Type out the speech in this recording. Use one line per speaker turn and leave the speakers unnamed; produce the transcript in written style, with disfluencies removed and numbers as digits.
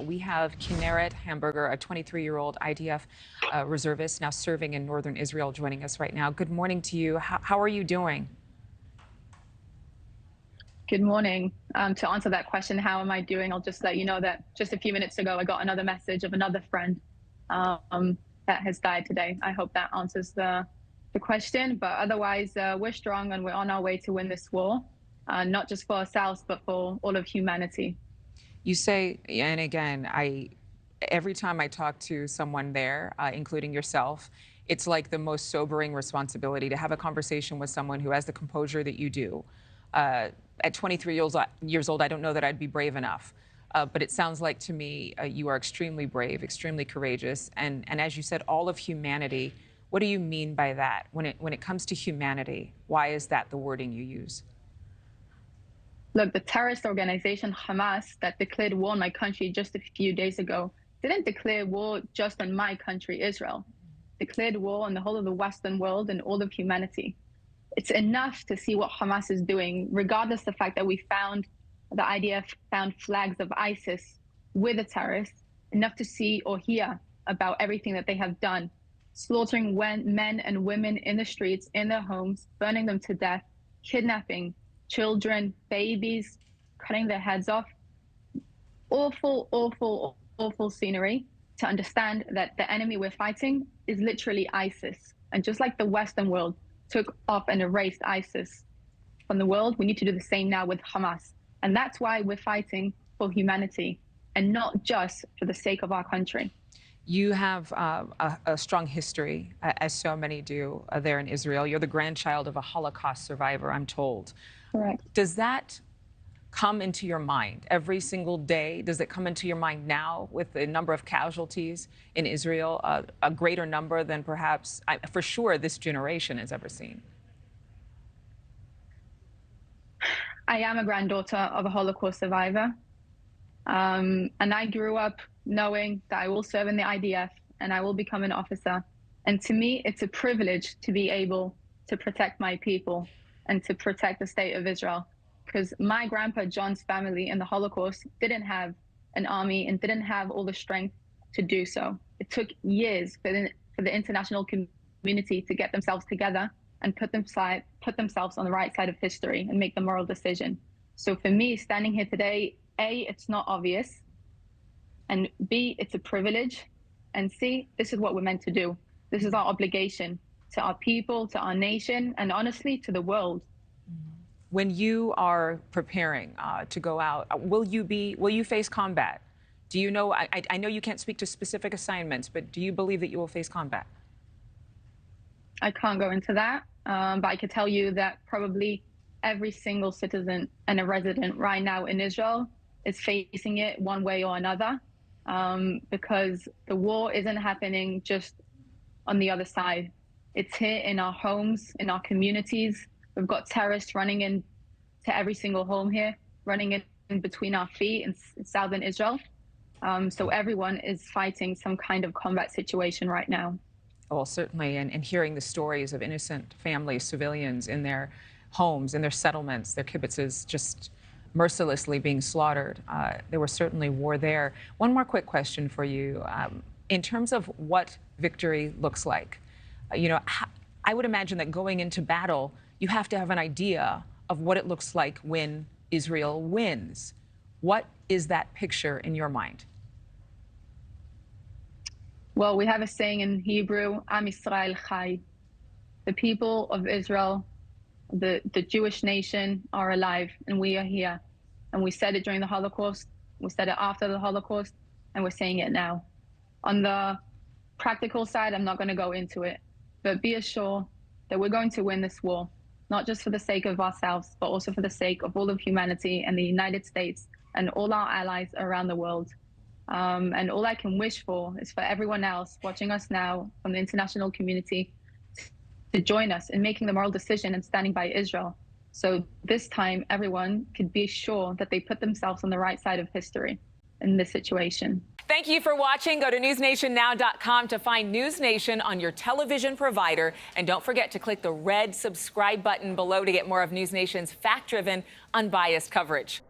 We have Kinneret Hamburger, a 23-year-old IDF reservist now serving in northern Israel, joining us right now. Good morning to you. How are you doing?
Good morning. To answer that question, how am I doing? I'll just let you know that just a few minutes ago, I got another message of another friend that has died today. I hope that answers the question. But otherwise, we're strong and we're on our way to win this war, not just for ourselves, but for all of humanity.
You say, and again, every time I talk to someone there, including yourself, it's like the most sobering responsibility to have a conversation with someone who has the composure that you do. At 23 years old, I don't know that I'd be brave enough. But it sounds like to me you are extremely brave, extremely courageous. And as you said, all of humanity. What do you mean by that? When it comes to humanity, why is that the wording you use?
Look, the terrorist organization Hamas that declared war on my country just a few days ago didn't declare war just on my country, Israel. Declared war on the whole of the Western world and all of humanity. It's enough to see what Hamas is doing, regardless of the fact that the IDF found flags of ISIS with the terrorists, enough to see or hear about everything that they have done, slaughtering men and women in the streets, in their homes, burning them to death, kidnapping children, babies, cutting their heads off. Awful, awful, awful scenery to understand that the enemy we're fighting is literally ISIS. And just like the Western world took off and erased ISIS from the world, we need to do the same now with Hamas. And that's why we're fighting for humanity and not just for the sake of our country.
You have a strong history, as so many do there in Israel. You're the grandchild of a Holocaust survivor, I'm told.
Correct.
Does that come into your mind every single day? Does it come into your mind now with the number of casualties in Israel, a greater number than perhaps, for sure, this generation has ever seen?
I am a granddaughter of a Holocaust survivor. And I grew up knowing that I will serve in the IDF and I will become an officer. And to me, it's a privilege to be able to protect my people and to protect the state of Israel. Because my grandpa John's family in the Holocaust didn't have an army and didn't have all the strength to do so. It took years for the international community to get themselves together and put themselves on the right side of history and make the moral decision. So for me, standing here today, A, it's not obvious, and B, it's a privilege, and C, this is what we're meant to do. This is our obligation to our people, to our nation, and honestly, to the world.
When you are preparing to go out, will you face combat? Do you know, I know you can't speak to specific assignments, but do you believe that you will face combat?
I can't go into that, but I could tell you that probably every single citizen and a resident right now in Israel is facing it one way or another, because the war isn't happening just on the other side. It's here in our homes, in our communities. We've got terrorists running into every single home here, running in between our feet in southern Israel. So everyone is fighting some kind of combat situation right now.
Well, certainly, and hearing the stories of innocent families, civilians in their homes, in their settlements, their kibbutzes, just mercilessly being slaughtered. There was certainly war there. One more quick question for you. In terms of what victory looks like, I would imagine that going into battle, you have to have an idea of what it looks like when Israel wins. What is that picture in your mind?
Well, we have a saying in Hebrew, Am Yisrael Chai. The people of Israel, the Jewish nation are alive and we are here. And we said it during the Holocaust, we said it after the Holocaust, and we're saying it now. On the practical side, I'm not going to go into it, but be assured that we're going to win this war, not just for the sake of ourselves, but also for the sake of all of humanity and the United States and all our allies around the world. And all I can wish for is for everyone else watching us now from the international community to join us in making the moral decision and standing by Israel. So this time, everyone could be sure that they put themselves on the right side of history in this situation.
Thank you for watching. Go to newsnationnow.com to find News Nation on your television provider. And don't forget to click the red subscribe button below to get more of News Nation's fact-driven, unbiased coverage.